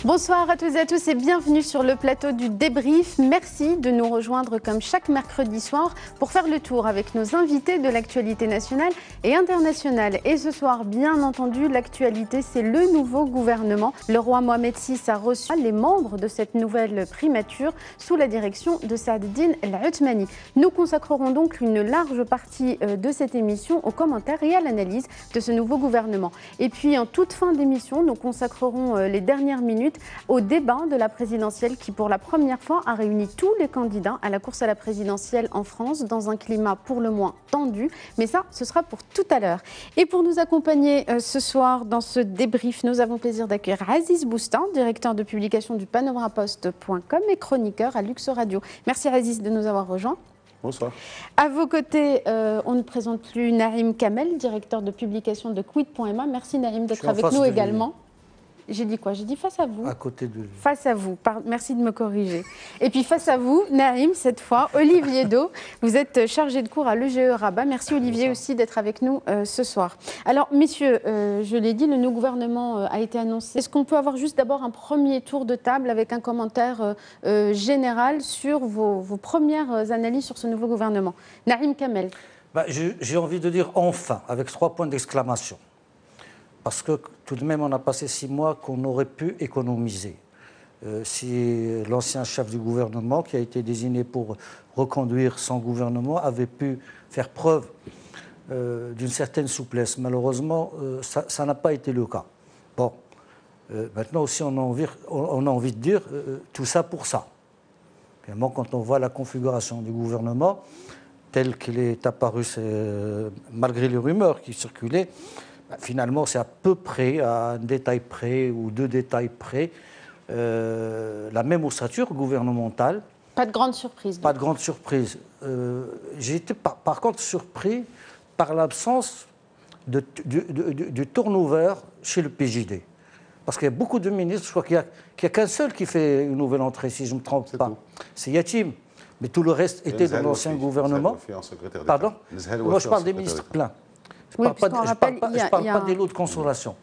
Bonsoir à toutes et à tous et bienvenue sur le plateau du débrief. Merci de nous rejoindre comme chaque mercredi soir pour faire le tour avec nos invités de l'actualité nationale et internationale. Et ce soir, bien entendu, l'actualité, c'est le nouveau gouvernement. Le roi Mohamed VI a reçu les membres de cette nouvelle primature sous la direction de Saad-Eddine El Othmani. Nous consacrerons donc une large partie de cette émission aux commentaires et à l'analyse de ce nouveau gouvernement. Et puis, en toute fin d'émission, nous consacrerons les dernières minutes au débat de la présidentielle qui, pour la première fois, a réuni tous les candidats à la course à la présidentielle en France dans un climat pour le moins tendu. Mais ça, ce sera pour tout à l'heure. Et pour nous accompagner ce soir dans ce débrief, nous avons le plaisir d'accueillir Aziz Boustan, directeur de publication du panoramapost.com et chroniqueur à Luxe Radio. Merci Aziz de nous avoir rejoints. Bonsoir. À vos côtés, on ne présente plus Naïm Kamel, directeur de publication de Quid.ma. Merci Naïm d'être avec nous également. J'ai dit quoi? J'ai dit face à vous. À côté de lui. Face à vous. Merci de me corriger. Et puis face à vous, Naïm, cette fois, Olivier Do. Vous êtes chargé de cours à l'EGE Rabat. Merci Olivier aussi d'être avec nous ce soir. Alors, messieurs, je l'ai dit, le nouveau gouvernement a été annoncé. Est-ce qu'on peut avoir juste d'abord un premier tour de table avec un commentaire général sur vos premières analyses sur ce nouveau gouvernement? Naïm Kamel. J'ai envie de dire enfin, avec 3 points d'exclamation. Parce que tout de même, on a passé 6 mois qu'on aurait pu économiser. Si l'ancien chef du gouvernement, qui a été désigné pour reconduire son gouvernement, avait pu faire preuve d'une certaine souplesse. Malheureusement, ça n'a pas été le cas. Bon, maintenant aussi, on a envie de dire tout ça pour ça. Finalement, quand on voit la configuration du gouvernement, telle qu'il est apparu, malgré les rumeurs qui circulaient, finalement, c'est à peu près, à un détail près ou 2 détails près, la même ossature gouvernementale. Pas de grande surprise. Pas de grande surprise. J'ai été par contre surpris par l'absence du turnover chez le PJD. Parce qu'il y a beaucoup de ministres, je crois qu'il n'y a qu'un seul qui fait une nouvelle entrée, si je ne me trompe pas. C'est Yatim. Mais tout le reste était dans l'ancien gouvernement. Pardon? Moi, je parle des ministres pleins. Je ne parle pas des lots de consolation.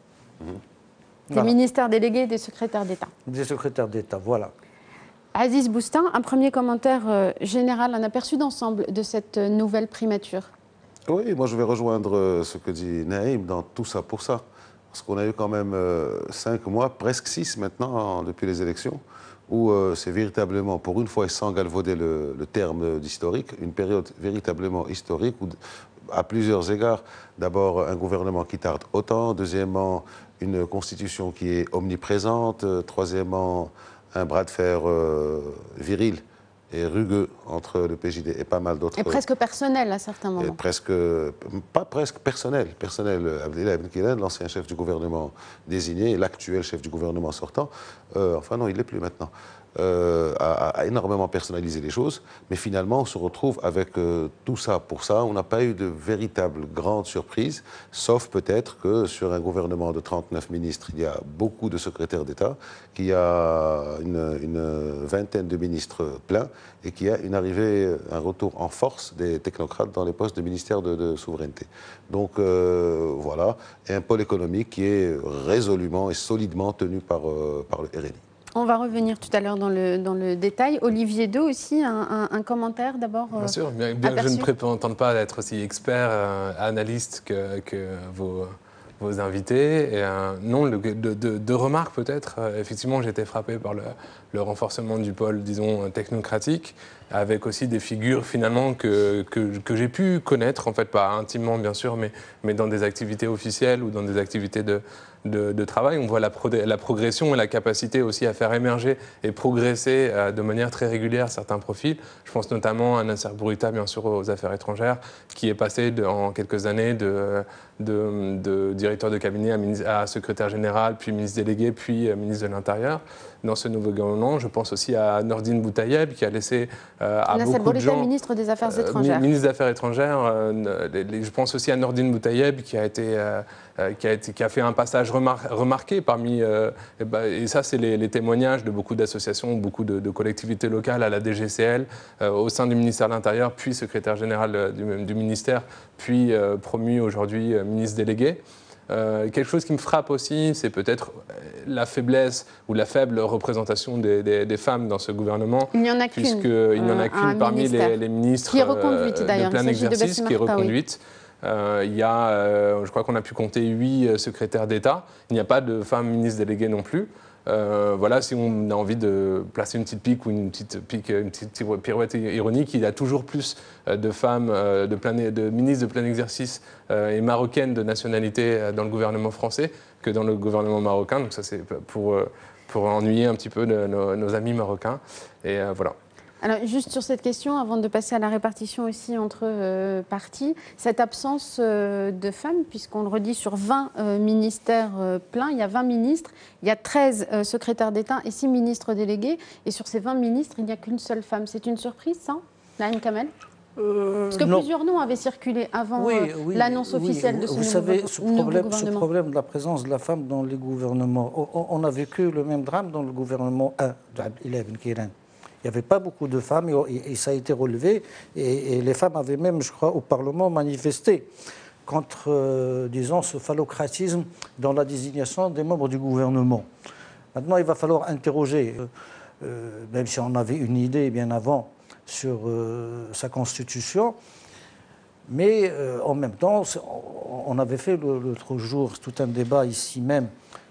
Des ministères délégués et des secrétaires d'État. Des secrétaires d'État, voilà. Aziz Boustan, un premier commentaire général, un aperçu d'ensemble de cette nouvelle primature. Oui, moi je vais rejoindre ce que dit Naïm dans tout ça pour ça. Parce qu'on a eu quand même 5 mois, presque 6 maintenant, depuis les élections, où c'est véritablement, pour une fois et sans galvauder le terme d'historique, une période véritablement historique où, à plusieurs égards, d'abord un gouvernement qui tarde autant, deuxièmement une constitution qui est omniprésente, troisièmement un bras de fer viril et rugueux entre le PJD et pas mal d'autres... Et presque personnel à certains moments. Pas presque personnel. Abdellah Ibn Kilen, l'ancien chef du gouvernement désigné, et l'actuel chef du gouvernement sortant, enfin non, il ne l'est plus maintenant, a énormément personnalisé les choses, mais finalement on se retrouve avec tout ça pour ça. On n'a pas eu de véritable grande surprise, sauf peut-être que sur un gouvernement de 39 ministres, il y a beaucoup de secrétaires d'État, qu'il y a une vingtaine de ministres pleins et qu'il y a une arrivée, un retour en force des technocrates dans les postes de ministère de souveraineté. Donc voilà, et un pôle économique qui est résolument et solidement tenu par le RNI. On va revenir tout à l'heure dans le détail. Olivier Do aussi, un commentaire d'abord. Bien sûr, bien que je ne prétende pas être aussi expert, analyste que vos invités. Et, non, deux remarques peut-être. Effectivement, j'ai été frappé par le renforcement du pôle, disons, technocratique, avec aussi des figures finalement que j'ai pu connaître, en fait, pas intimement bien sûr, mais dans des activités officielles ou dans des activités de travail. On voit la progression et la capacité aussi à faire émerger et progresser de manière très régulière certains profils. Je pense notamment à Nasser Bourita, bien sûr, aux affaires étrangères, qui est passé en quelques années de directeur de cabinet à secrétaire général, puis ministre délégué, puis ministre de l'Intérieur. Dans ce nouveau gouvernement, je pense aussi à Nordine Boutayeb, qui a laissé à beaucoup de gens... ministre des Affaires étrangères. Ministre des Affaires étrangères. Je pense aussi à Nordine Boutayeb, qui a fait un passage remarqué parmi... et ça, c'est les témoignages de beaucoup d'associations, beaucoup de collectivités locales à la DGCL, au sein du ministère de l'Intérieur, puis secrétaire général du ministère, puis promu aujourd'hui ministre délégué. Quelque chose qui me frappe aussi, c'est peut-être la faiblesse ou la faible représentation des femmes dans ce gouvernement. Il n'y en a qu'une. Puisqu'il n'y en a qu'une parmi les ministres qui est reconduite, de plein exercice, qui est reconduite. Oui. Il y a, je crois qu'on a pu compter 8 secrétaires d'État. Il n'y a pas de femmes ministres déléguées non plus. Voilà, si on a envie de placer une petite pique ou une petite pirouette ironique, il y a toujours plus de femmes de ministres de plein exercice et marocaines de nationalité dans le gouvernement français que dans le gouvernement marocain. Donc ça, c'est pour ennuyer un petit peu nos amis marocains. Et voilà. Alors, juste sur cette question, avant de passer à la répartition aussi entre partis, cette absence de femmes, puisqu'on le redit, sur 20 ministères pleins, il y a 20 ministres, il y a 13 secrétaires d'État et 6 ministres délégués, et sur ces 20 ministres, il n'y a qu'une seule femme. C'est une surprise, ça, Naïm Kamel? Parce que plusieurs noms avaient circulé avant l'annonce officielle de ce nouveau gouvernement. Ce problème de la présence de la femme dans les gouvernements, on a vécu le même drame dans le gouvernement 1 d'Abdellah Ben Kiran. Il n'y avait pas beaucoup de femmes et ça a été relevé. Et les femmes avaient même, je crois, au Parlement manifesté contre, disons, ce phallocratisme dans la désignation des membres du gouvernement. Maintenant, il va falloir interroger, même si on avait une idée bien avant sur sa constitution, mais en même temps, on avait fait l'autre jour tout un débat ici même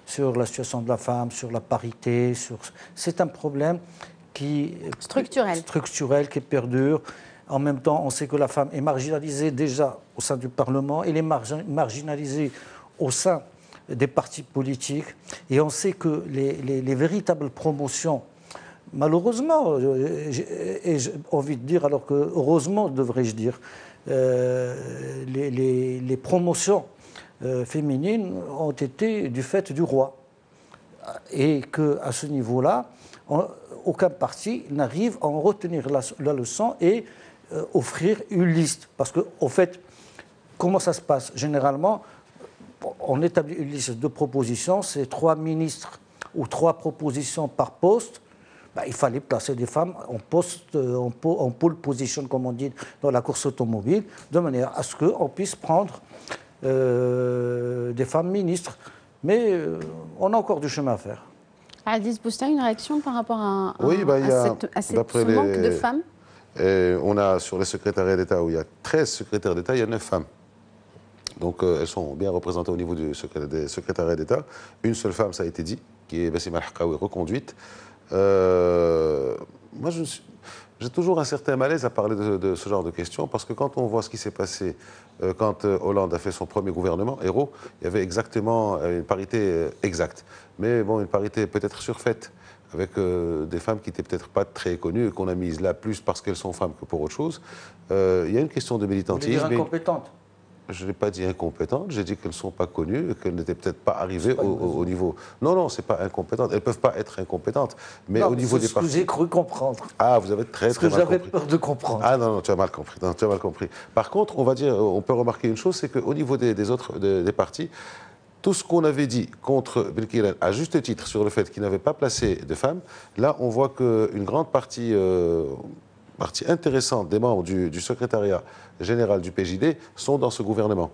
sur la situation de la femme, sur la parité. C'est un problème structurel qui perdure. En même temps, on sait que la femme est marginalisée déjà au sein du Parlement, elle est marginalisée au sein des partis politiques, et on sait que les véritables promotions, malheureusement, et j'ai envie de dire, alors que heureusement devrais-je dire, les promotions féminines ont été du fait du roi, et qu'à ce niveau-là, aucun parti n'arrive à en retenir la leçon et offrir une liste. Parce qu'au fait, comment ça se passe? Généralement, on établit une liste de propositions, c'est 3 ministres ou 3 propositions par poste. Il fallait placer des femmes en pole position, comme on dit dans la course automobile, de manière à ce qu'on puisse prendre des femmes ministres. Mais on a encore du chemin à faire. Aziz Bousta, une réaction par rapport à ce d'après manque de femmes? On a sur les secrétariats d'État où il y a 13 secrétaires d'État, il y a 9 femmes. Donc elles sont bien représentées au niveau des secrétariats d'État. Une seule femme, ça a été dit, qui est Bassima El-Hakaoui, reconduite. Moi, j'ai toujours un certain malaise à parler de ce genre de questions, parce que quand on voit ce qui s'est passé quand Hollande a fait son premier gouvernement, Hérault, il y avait exactement une parité exacte. Mais bon, une parité peut-être surfaite, avec des femmes qui n'étaient peut-être pas très connues et qu'on a mises là plus parce qu'elles sont femmes que pour autre chose. Il y a une question de militantisme. Vous voulez dire incompétentes? Je n'ai pas dit incompétentes, j'ai dit qu'elles ne sont pas connues, qu'elles n'étaient peut-être pas arrivées au niveau... Non, ce n'est pas incompétentes, elles ne peuvent pas être incompétentes, mais au niveau des partis... C'est ce que j'ai cru comprendre. Ah, vous avez très mal compris. Ce que j'avais peur de comprendre. Ah non, tu as mal compris. Non, tu as mal compris. Par contre, on peut remarquer une chose, c'est qu'au niveau des autres des partis, tout ce qu'on avait dit contre Belkiran, à juste titre, sur le fait qu'il n'avait pas placé de femmes, là, on voit qu'une grande partie intéressante des membres du secrétariat général du PJD sont dans ce gouvernement.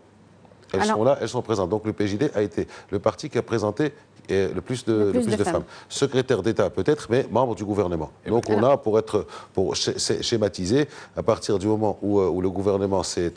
Elles sont là, elles sont présentes. Donc le PJD a été le parti qui a présenté le plus de femmes. Secrétaire d'État peut-être, mais membre du gouvernement. Donc on a, pour schématiser, à partir du moment où le gouvernement, c'est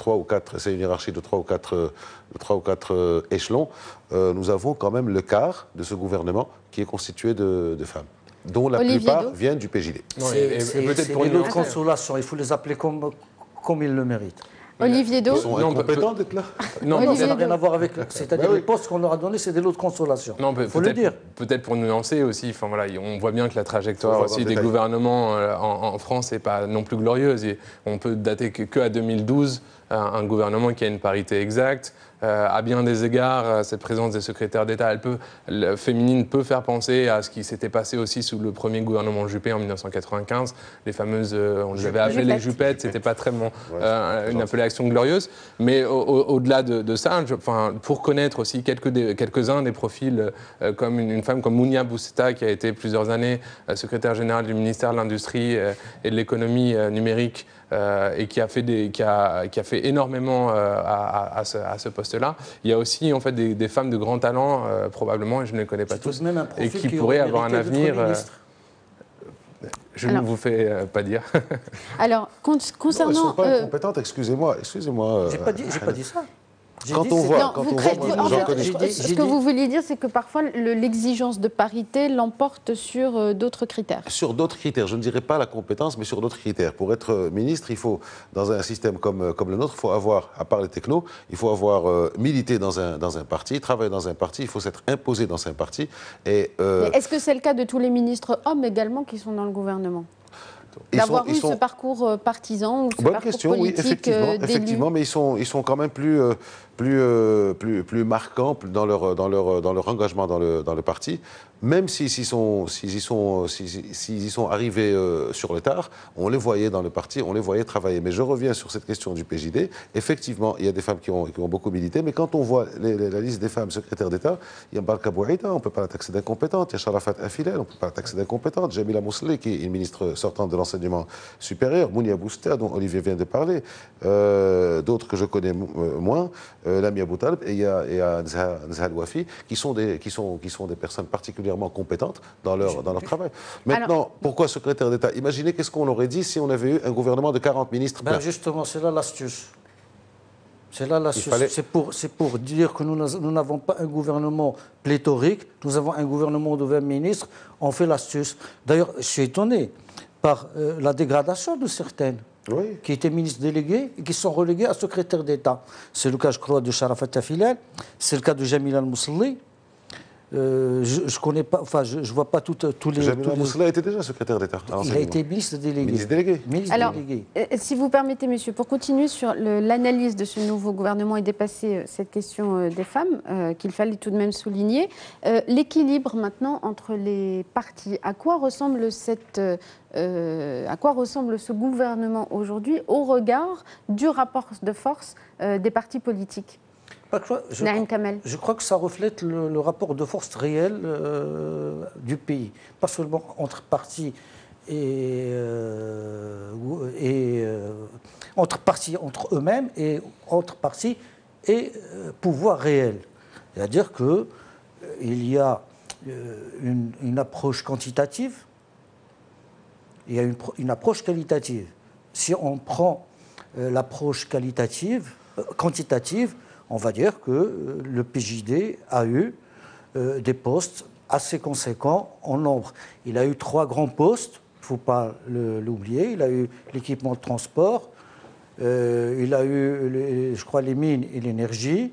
une hiérarchie de 3 ou 4 échelons, nous avons quand même le quart de ce gouvernement qui est constitué de femmes, dont la plupart viennent du PJD. C'est des lots de consolation, il faut les appeler comme ils le méritent. Olivier Do. Ils sont incompétents d'être là? Non, ça n'a rien à voir avec... C'est-à-dire les postes qu'on leur a donnés, c'est des lots de consolation. Il faut le dire. Peut-être pour nuancer aussi, enfin, voilà, on voit bien que la trajectoire aussi des gouvernements en France n'est pas non plus glorieuse. Et on peut dater qu'à 2012, un gouvernement qui a une parité exacte. À bien des égards, cette présence des secrétaires d'État féminine peut faire penser à ce qui s'était passé aussi sous le premier gouvernement Juppé en 1995. Les fameuses, on les avait appelées les Juppettes, c'était pas très une appellation glorieuse. Mais au-delà de ça, pour connaître aussi quelques-uns des profils, comme une femme comme Mounia Bousseta, qui a été plusieurs années secrétaire générale du ministère de l'Industrie et de l'Économie numérique et qui a fait énormément à ce poste-là. Il y a aussi en fait des femmes de grand talent, probablement, et je ne les connais pas tous, et qui pourraient avoir un avenir. Je ne vous fais pas dire. Alors, concernant... Non, elles ne sont pas incompétentes, excusez-moi. J'ai pas dit ça. Quand on voit, ce que vous vouliez dire, c'est que parfois l'exigence de parité l'emporte sur d'autres critères. Sur d'autres critères, je ne dirais pas la compétence, mais sur d'autres critères. Pour être ministre, il faut, dans un système comme le nôtre, il faut avoir, à part les technos, il faut avoir milité dans un parti, travailler dans un parti, il faut s'être imposé dans un parti. Mais est-ce que c'est le cas de tous les ministres hommes également qui sont dans le gouvernement ? D'avoir eu ce parcours partisan ou ce Bonne parcours question, politique oui, effectivement, mais ils sont quand même plus marquants dans leur engagement dans le parti. Même s'ils y sont arrivés sur le tard, on les voyait dans le parti, on les voyait travailler. Mais je reviens sur cette question du PJD. Effectivement, il y a des femmes qui ont beaucoup milité, mais quand on voit la liste des femmes secrétaires d'État, il y a Barka Bouaïda, on ne peut pas la taxer d'incompétente. Il y a Sharafat Afilel, on ne peut pas la taxer d'incompétente. Jamila Mousselé, qui est une ministre sortante de l'enseignement supérieur. Mounia Boustada, dont Olivier vient de parler. D'autres que je connais moins. Lamia Boutaleb, et il y a Nzahal Wafi, qui sont des personnes particulièrement compétentes dans leur travail. Maintenant, pourquoi secrétaire d'État? Imaginez qu'est-ce qu'on aurait dit si on avait eu un gouvernement de 40 ministres. Justement, c'est là l'astuce. C'est là l'astuce. C'est pour dire que nous n'avons pas un gouvernement pléthorique, nous avons un gouvernement de 20 ministres, on fait l'astuce. D'ailleurs, je suis étonné par la dégradation de certaines. Oui. Qui étaient ministres délégués et qui sont relégués à secrétaire d'État. C'est le cas, je crois, de Sharafat Afilel, c'est le cas de Jamila Al-Mousselli. Je connais pas, enfin, je vois pas tous les. Jamila Al-Mousselli était déjà secrétaire d'État. Il a été ministre délégué. Alors, si vous permettez, monsieur, pour continuer sur l'analyse de ce nouveau gouvernement et dépasser cette question des femmes, qu'il fallait tout de même souligner, l'équilibre maintenant entre les partis. À quoi ressemble ce gouvernement aujourd'hui au regard du rapport de force des partis politiques? Je crois que ça reflète le rapport de force réel du pays. Pas seulement entre partis entre eux-mêmes et entre partis et pouvoir réel. C'est-à-dire qu'il y a une approche quantitative, il y a une approche qualitative. Si on prend l'approche quantitative, on va dire que le PJD a eu des postes assez conséquents en nombre. Il a eu 3 grands postes, il ne faut pas l'oublier. Il a eu l'équipement de transport, il a eu, je crois, les mines et l'énergie.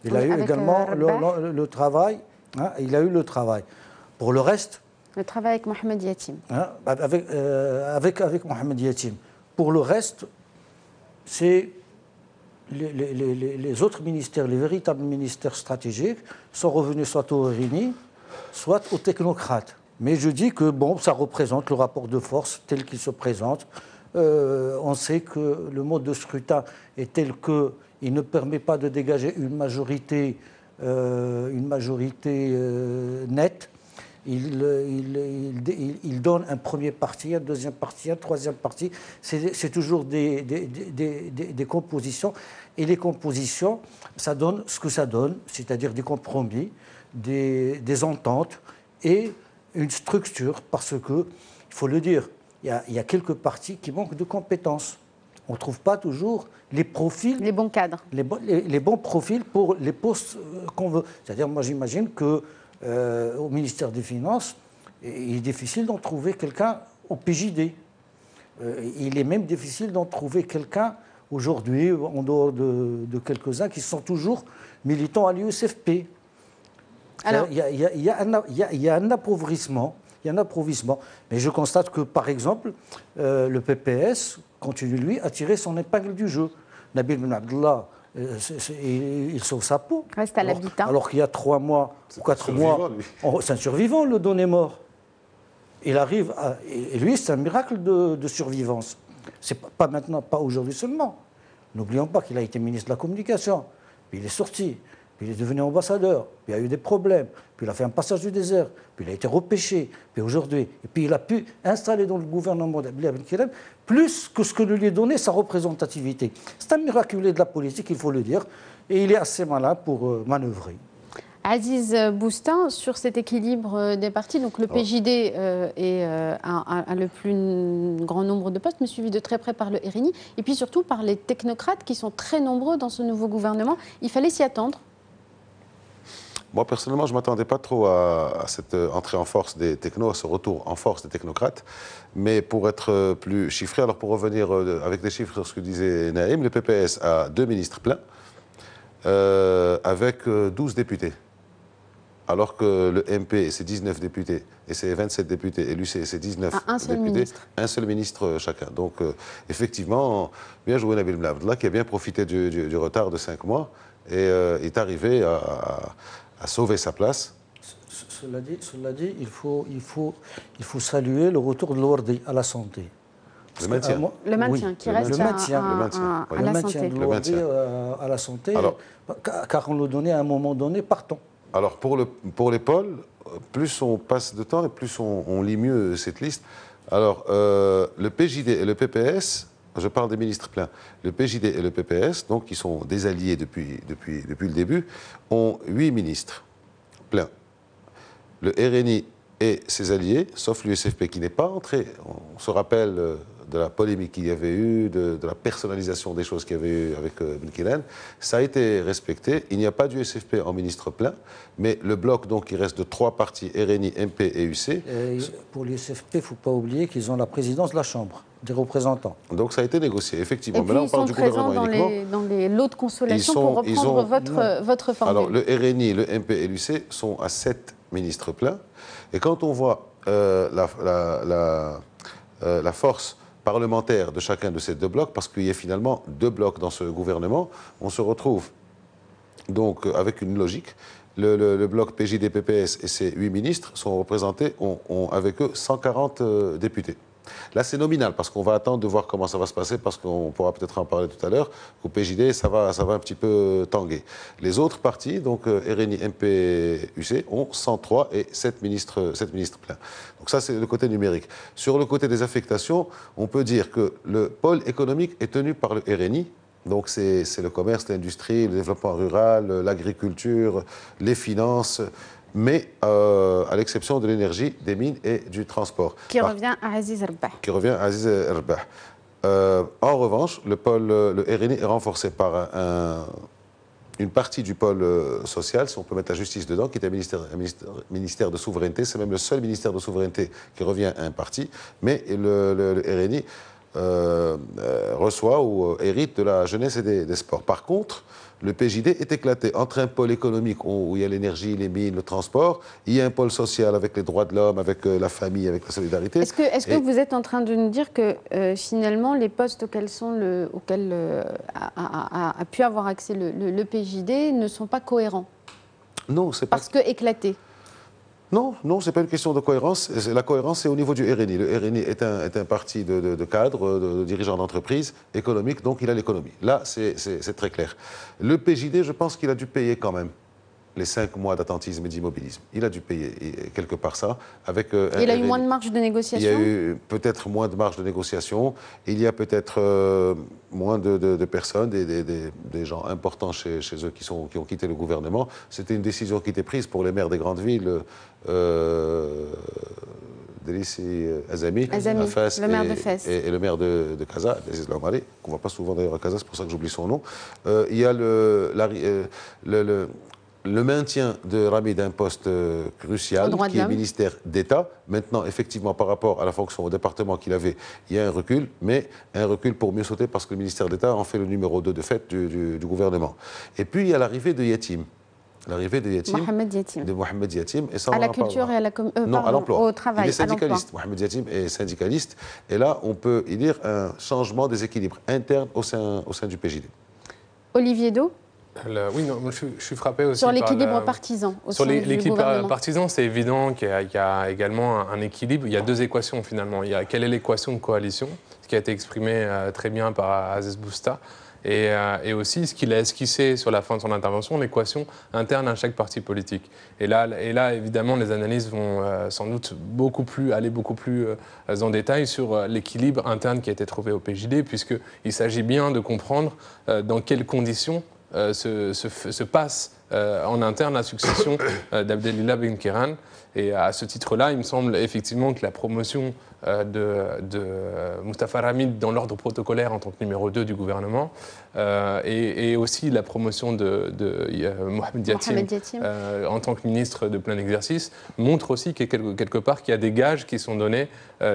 Il a eu également le travail. Hein, il a eu le travail. Pour le reste... Le travail avec Mohamed Yatim. Hein, avec Mohamed Yatim. Pour le reste, c'est... Les autres ministères, les véritables ministères stratégiques, sont revenus soit aux Réunis, soit aux technocrates. Mais je dis que bon, ça représente le rapport de force tel qu'il se présente. On sait que le mode de scrutin est tel qu'il ne permet pas de dégager une majorité nette. Il donne un premier parti, un deuxième parti, un troisième parti. C'est toujours des compositions. Et les compositions, ça donne ce que ça donne, c'est-à-dire des compromis, des ententes et une structure. Parce que, il faut le dire, il y a quelques partis qui manquent de compétences. On ne trouve pas toujours les profils... Les bons cadres. Les bons profils pour les postes qu'on veut. C'est-à-dire, moi, j'imagine que au ministère des Finances, il est difficile d'en trouver quelqu'un au PJD. Il est même difficile d'en trouver quelqu'un aujourd'hui, en dehors de quelques-uns, qui sont toujours militants à l'USFP. Il y a un appauvrissement. Mais je constate que, par exemple, le PPS continue, lui, à tirer son épingle du jeu. Nabil Ben Abdallah, il sauve sa peau. Reste à l'habitat. Alors qu'il y a 3 mois ou 4 mois, c'est un survivant, le don est mort. Il arrive et lui, c'est un miracle de survivance. C'est pas maintenant, pas aujourd'hui seulement. N'oublions pas qu'il a été ministre de la Communication. Puis il est sorti. puis il est devenu ambassadeur, puis il y a eu des problèmes, puis il a fait un passage du désert, puis il a été repêché, puis aujourd'hui, et puis il a pu installer dans le gouvernement d'Abdel Kirem plus que ce que lui est donné sa représentativité. C'est un miraculé de la politique, il faut le dire, et il est assez malin pour manœuvrer. Aziz Boustin, sur cet équilibre des partis, donc le PJD a le plus grand nombre de postes, mais suivi de très près par le RNI, et puis surtout par les technocrates qui sont très nombreux dans ce nouveau gouvernement. Il fallait s'y attendre. Moi, personnellement, je ne m'attendais pas trop à cette entrée en force des technos, à ce retour en force des technocrates. Mais pour être plus chiffré, alors pour revenir avec des chiffres sur ce que disait Naïm, le PPS a 2 ministres pleins avec 12 députés. Alors que le MP, c'est 19 députés, et c'est 27 députés, et l'UC, c'est 19 députés, un seul ministre chacun. Donc, effectivement, bien joué Nabil Mlavdla, qui a bien profité du retard de 5 mois, et est arrivé à sauver sa place. Cela dit, il faut saluer le retour de l'Ordi à la santé. Le maintien. Le maintien, qui reste à la santé. Le maintien à la santé, car on le donnait à un moment donné partant. Alors, pour les pôles, plus on passe de temps et plus on lit mieux cette liste. Alors, le PJD et le PPS, je parle des ministres pleins, le PJD et le PPS, donc qui sont des alliés depuis le début, ont 8 ministres pleins. Le RNI et ses alliés, sauf l'USFP qui n'est pas entré, on se rappelle de la polémique qu'il y avait eu, de la personnalisation des choses qu'il y avait eu avec Ben Kirane, ça a été respecté. Il n'y a pas d'USFP en ministre plein, mais le bloc, donc, il reste de 3 partis, RNI, MP et UC. Et pour l'USFP, il ne faut pas oublier qu'ils ont la présidence de la Chambre, des représentants. Donc ça a été négocié, effectivement. Et puis, ils sont présents dans les lots de consolation pour reprendre votre formule. Alors, le RNI, le MP et l'UC sont à 7 ministres pleins. Et quand on voit la force parlementaire de chacun de ces 2 blocs, parce qu'il y a finalement 2 blocs dans ce gouvernement, on se retrouve donc avec une logique. Le bloc PJD-PPS et ses 8 ministres sont représentés, ont avec eux 140 députés. Là, c'est nominal, parce qu'on va attendre de voir comment ça va se passer, parce qu'on pourra peut-être en parler tout à l'heure. Au PJD, ça va un petit peu tanguer. Les autres partis, donc RNI, MP, UC, ont 103 et 7 ministres pleins. Donc ça, c'est le côté numérique. Sur le côté des affectations, on peut dire que le pôle économique est tenu par le RNI. Donc c'est le commerce, l'industrie, le développement rural, l'agriculture, les finances, mais à l'exception de l'énergie, des mines et du transport. Qui revient à Aziz Erbah. Qui revient à Aziz Erbah. En revanche, le RNI est renforcé par une partie du pôle social, si on peut mettre la justice dedans, qui est un ministère de souveraineté. C'est même le seul ministère de souveraineté qui revient à un parti. Mais le RNI reçoit ou hérite de la jeunesse et des sports. Par contre, le PJD est éclaté entre un pôle économique où il y a l'énergie, les mines, le transport, il y a un pôle social avec les droits de l'homme, avec la famille, avec la solidarité. Est-ce que vous êtes en train de nous dire que finalement les postes auxquels a pu avoir accès le PJD ne sont pas cohérents? Non, c'est pas... Parce que éclatés. Non, ce n'est pas une question de cohérence. La cohérence, c'est au niveau du RNI. Le RNI est un parti de cadres, de dirigeants d'entreprise économiques, donc il a l'économie. Là, c'est très clair. Le PJD, je pense qu'il a dû payer quand même les 5 mois d'attentisme et d'immobilisme. Il a dû payer quelque part ça. Il a eu moins de marge de négociation? Il y a eu peut-être moins de marge de négociation. Il y a peut-être moins de personnes, des gens importants chez eux qui ont quitté le gouvernement. C'était une décision qui était prise pour les maires des grandes villes. Délissi Azami, le maire de Fès. Et le maire de Casa, Aziz Laomari, qu'on ne voit pas souvent d'ailleurs à Casa, c'est pour ça que j'oublie son nom. Il y a le maintien de Rami d'un poste crucial, qui est ministère d'État. Maintenant, effectivement, par rapport à la fonction au département qu'il avait, il y a un recul, mais un recul pour mieux sauter parce que le ministère d'État en fait le numéro 2 de fait du gouvernement. Et puis, il y a l'arrivée de Yatim. L'arrivée de Yatim. Mohamed Yatim. De Mohamed Yatim. Et ça, à la culture et à la non, à l'emploi. Au travail. Il est syndicaliste. Mohamed Yatim est syndicaliste. Et là, on peut y lire un changement des équilibres internes au sein du PJD. Olivier Do. Oui, non, je suis frappé aussi sur l'équilibre partisan au sur sein du l'équilibre gouvernement. partisan, c'est évident qu'il y a également un équilibre. Il y a 2 équations finalement. Il y a quelle est l'équation de coalition, ce qui a été exprimé très bien par Aziz Boustin. et aussi ce qu'il a esquissé sur la fin de son intervention, l'équation interne à chaque parti politique. Et là évidemment, les analyses vont sans doute aller beaucoup plus en détail sur l'équilibre interne qui a été trouvé au PJD, puisqu'il s'agit bien de comprendre dans quelles conditions se passe en interne la succession d'Abdelillah Ben Kairan. Et à ce titre-là, il me semble effectivement que la promotion de Mustafa Ramid dans l'ordre protocolaire en tant que numéro 2 du gouvernement et aussi la promotion de Mohamed Yatim en tant que ministre de plein exercice montre aussi quelque part qu'il y a des gages qui sont donnés,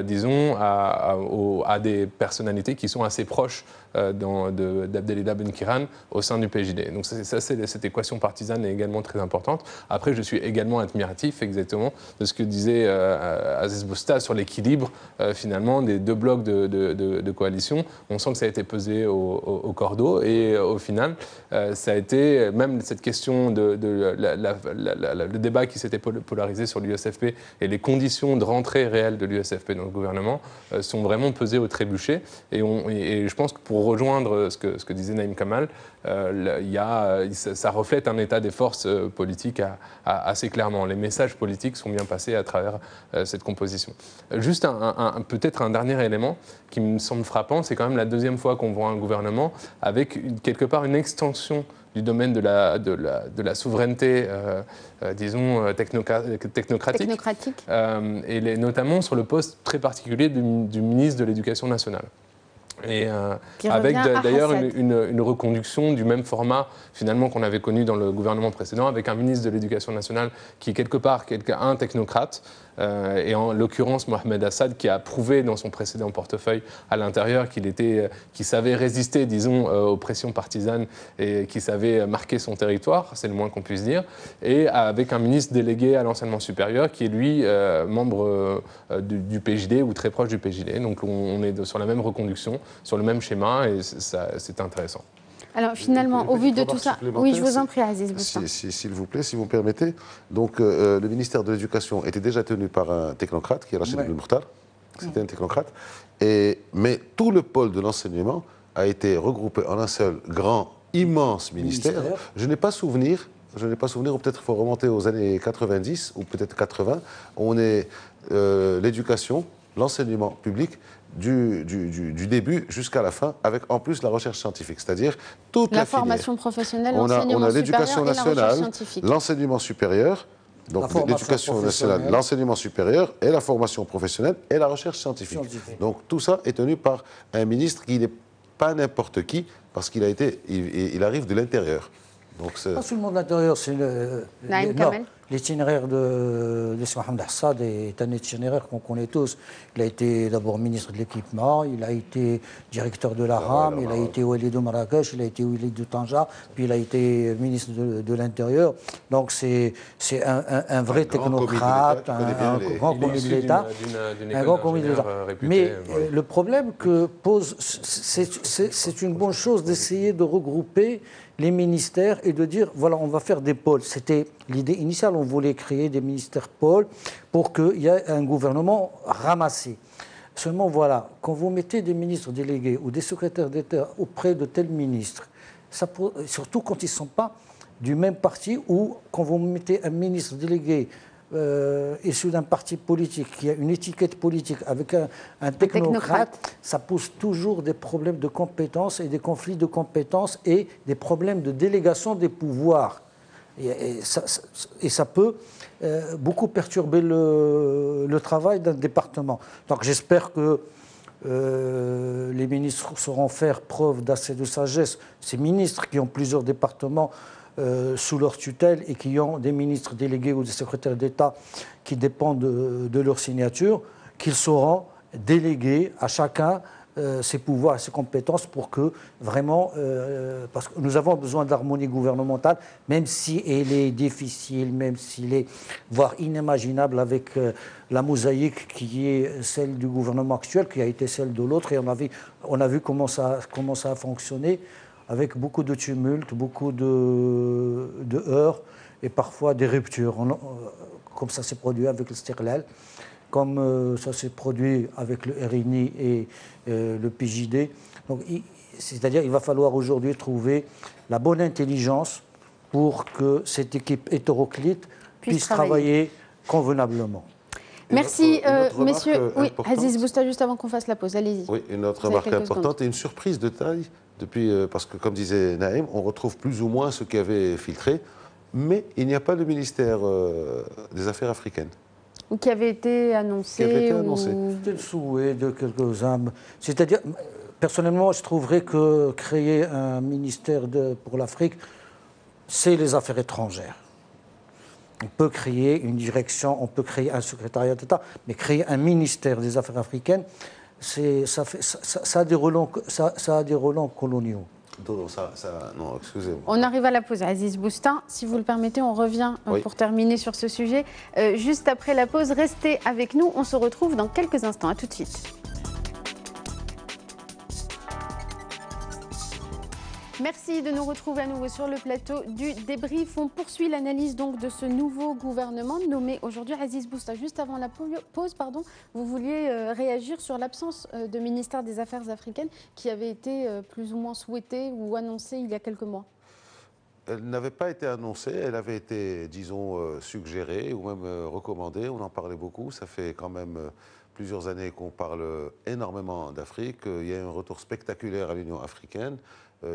disons, à des personnalités qui sont assez proches d'Abdelillah Ben Kairan au sein du PJD. Donc cette équation partisane est également très importante. Après, je suis également admiratif exactement de ce que disait Aziz Bousta sur l'équilibre finalement des deux blocs de coalition. On sent que ça a été pesé au cordeau et au final, ça a été même cette question le débat qui s'était polarisé sur l'USFP et les conditions de rentrée réelle de l'USFP dans le gouvernement sont vraiment pesées au trébuchet. Et je pense que pour rejoindre ce que disait Naïm Kamal, ça reflète un état des forces politiques assez clairement. Les messages politiques sont bien passés à travers cette composition. Juste peut-être un dernier élément qui me semble frappant, c'est quand même la deuxième fois qu'on voit un gouvernement avec quelque part une extension du domaine de la souveraineté, disons, technocratique. Et notamment sur le poste très particulier du ministre de l'Éducation nationale. Et avec d'ailleurs une reconduction du même format finalement qu'on avait connu dans le gouvernement précédent, avec un ministre de l'Éducation nationale qui est quelque part un technocrate, et en l'occurrence Mohamed Assad, qui a prouvé dans son précédent portefeuille à l'intérieur qu'il savait résister, disons, aux pressions partisanes et qu'il savait marquer son territoire, c'est le moins qu'on puisse dire, et avec un ministre délégué à l'enseignement supérieur qui est lui membre du PJD ou très proche du PJD. Donc on est sur la même reconduction, sur le même schéma, et c'est intéressant. Alors finalement, au vu de tout ça, oui, je vous en prie, Aziz Bousta. S'il vous plaît, si vous me permettez. Donc le ministère de l'Éducation était déjà tenu par un technocrate, qui est Rachid Ben Mokhtar. C'était un technocrate. Mais tout le pôle de l'enseignement a été regroupé en un seul grand, immense ministère. Je n'ai pas souvenir, ou peut-être il faut remonter aux années 90 ou peut-être 80, on est l'éducation, l'enseignement public, du début jusqu'à la fin, avec en plus la recherche scientifique, c'est-à-dire toute la formation professionnelle, on a l'éducation nationale, scientifique, l'enseignement supérieur, donc l'éducation nationale, l'enseignement supérieur et la formation professionnelle et la recherche scientifique. Donc tout ça est tenu par un ministre qui n'est pas n'importe qui, parce qu'il arrive de l'intérieur. Pas seulement de l'intérieur, c'est l'itinéraire de Mohamed Assad est un itinéraire qu'on connaît tous. Il a été d'abord ministre de l'équipement, il a été directeur de la RAM, il a été Wali de Marrakech, il a été Wali de Tanja, puis il a été ministre de l'Intérieur. Donc c'est un vrai technocrate, un grand commis de l'État. Mais le problème que pose, c'est une bonne chose d'essayer de regrouper les ministères et de dire, voilà, on va faire des pôles. C'était l'idée initiale, on voulait créer des ministères pôles pour qu'il y ait un gouvernement ramassé. Seulement, voilà, quand vous mettez des ministres délégués ou des secrétaires d'État auprès de tels ministres, surtout quand ils ne sont pas du même parti, ou quand vous mettez un ministre délégué issu d'un parti politique, qui a une étiquette politique avec un technocrate, ça pose toujours des problèmes de compétences et des conflits de compétences et des problèmes de délégation des pouvoirs. Et ça peut beaucoup perturber le travail d'un département. Donc j'espère que les ministres sauront faire preuve d'assez de sagesse. Ces ministres qui ont plusieurs départements sous leur tutelle et qui ont des ministres délégués ou des secrétaires d'État qui dépendent de leur signature, qu'ils sauront déléguer à chacun ses pouvoirs et ses compétences pour que vraiment, parce que nous avons besoin d'harmonie gouvernementale, même si elle est difficile, même s'il est voire inimaginable avec la mosaïque qui est celle du gouvernement actuel, qui a été celle de l'autre, et on a vu comment ça a fonctionné, avec beaucoup de tumulte, beaucoup de heurts et parfois des ruptures, comme ça s'est produit avec le Stirlal, comme ça s'est produit avec le RNI et le PJD. Donc c'est-à-dire il va falloir aujourd'hui trouver la bonne intelligence pour que cette équipe hétéroclite puisse travailler convenablement. Merci, messieurs. Oui, Aziz Bousta, juste avant qu'on fasse la pause, allez-y. Oui, une autre remarque importante et une surprise de taille, parce que, comme disait Naïm, on retrouve plus ou moins ce qui avait filtré, mais il n'y a pas de ministère des Affaires africaines. Ou qui avait été annoncé. C'était le souhait de quelques-uns. C'est-à-dire, personnellement, je trouverais que créer un ministère pour l'Afrique, c'est les affaires étrangères. On peut créer une direction, on peut créer un secrétariat d'État, mais créer un ministère des Affaires africaines, ça a des relents coloniaux. Non, excusez-moi. On arrive à la pause. Aziz Bousta, si vous le permettez, on revient pour terminer sur ce sujet. Juste après la pause, restez avec nous. On se retrouve dans quelques instants. À tout de suite. Merci de nous retrouver à nouveau sur le plateau du débrief. On poursuit l'analyse donc de ce nouveau gouvernement nommé aujourd'hui. Aziz Bousta, juste avant la pause, vous vouliez réagir sur l'absence de ministère des Affaires africaines qui avait été plus ou moins souhaitée ou annoncée il y a quelques mois. Elle n'avait pas été annoncée, elle avait été, disons, suggérée ou même recommandée. On en parlait beaucoup. Ça fait quand même plusieurs années qu'on parle énormément d'Afrique. Il y a un retour spectaculaire à l'Union africaine.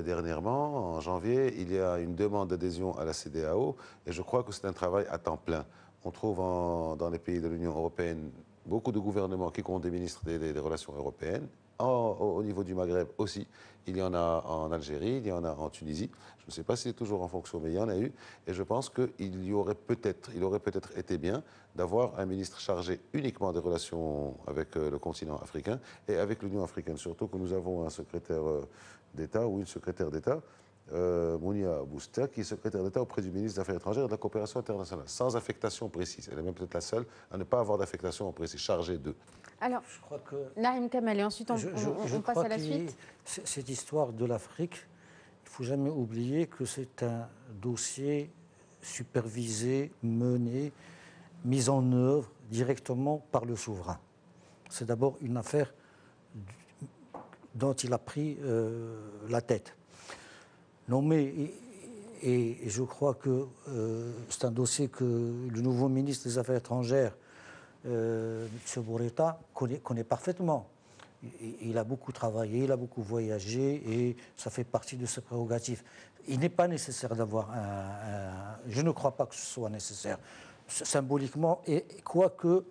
Dernièrement, en janvier, il y a une demande d'adhésion à la CEDEAO et je crois que c'est un travail à temps plein. On trouve dans les pays de l'Union européenne beaucoup de gouvernements qui comptent des ministres des relations européennes. Au niveau du Maghreb aussi, il y en a en Algérie, il y en a en Tunisie. Je ne sais pas si c'est toujours en fonction, mais il y en a eu. Et je pense qu'il aurait peut-être été bien d'avoir un ministre chargé uniquement des relations avec le continent africain et avec l'Union africaine. Surtout que nous avons un secrétaire d'État ou une secrétaire d'État, Mounia Bousta, qui est secrétaire d'État auprès du ministre des Affaires étrangères et de la coopération internationale, sans affectation précise. Elle est même peut-être la seule à ne pas avoir d'affectation précise, chargée d'eux. Alors, je crois que Naïm Kamal, et ensuite on passe à la suite. Cette histoire de l'Afrique, il ne faut jamais oublier que c'est un dossier supervisé, mené, mis en œuvre directement par le souverain. C'est d'abord une affaire dont il a pris la tête. Nommé, et je crois que c'est un dossier que le nouveau ministre des Affaires étrangères, M. Bourreta, connaît parfaitement. Il a beaucoup travaillé, il a beaucoup voyagé et ça fait partie de ses prérogatives. Il n'est pas nécessaire d'avoir je ne crois pas que ce soit nécessaire, symboliquement, et quoique,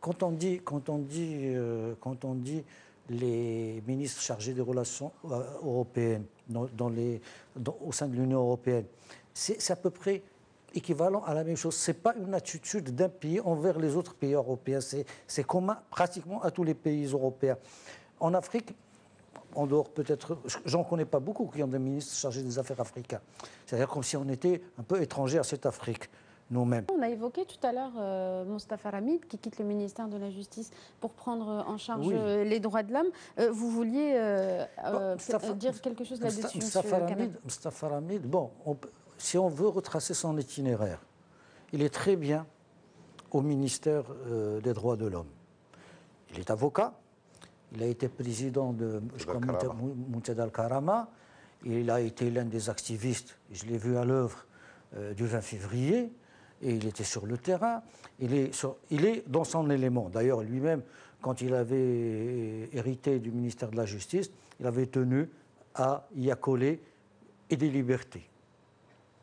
quand on dit les ministres chargés des relations européennes au sein de l'Union européenne, c'est à peu près équivalent à la même chose. Ce n'est pas une attitude d'un pays envers les autres pays européens. C'est commun pratiquement à tous les pays européens. En Afrique, en dehors peut-être, j'en connais pas beaucoup qui ont des ministres chargés des affaires africains. C'est-à-dire comme si on était un peu étrangers à cette Afrique. Nous-mêmes. On a évoqué tout à l'heure Mostafa Ramid qui quitte le ministère de la Justice pour prendre en charge les droits de l'homme. Vous vouliez dire quelque chose là-dessus, Mostafa Ramid, si on veut retracer son itinéraire, il est très bien au ministère des droits de l'homme. Il est avocat, il a été président de Muntada al-Karama, il a été l'un des activistes, je l'ai vu à l'œuvre du 20 février, et il était sur le terrain, il est dans son élément. D'ailleurs, lui-même, quand il avait hérité du ministère de la Justice, il avait tenu à y accoler et des libertés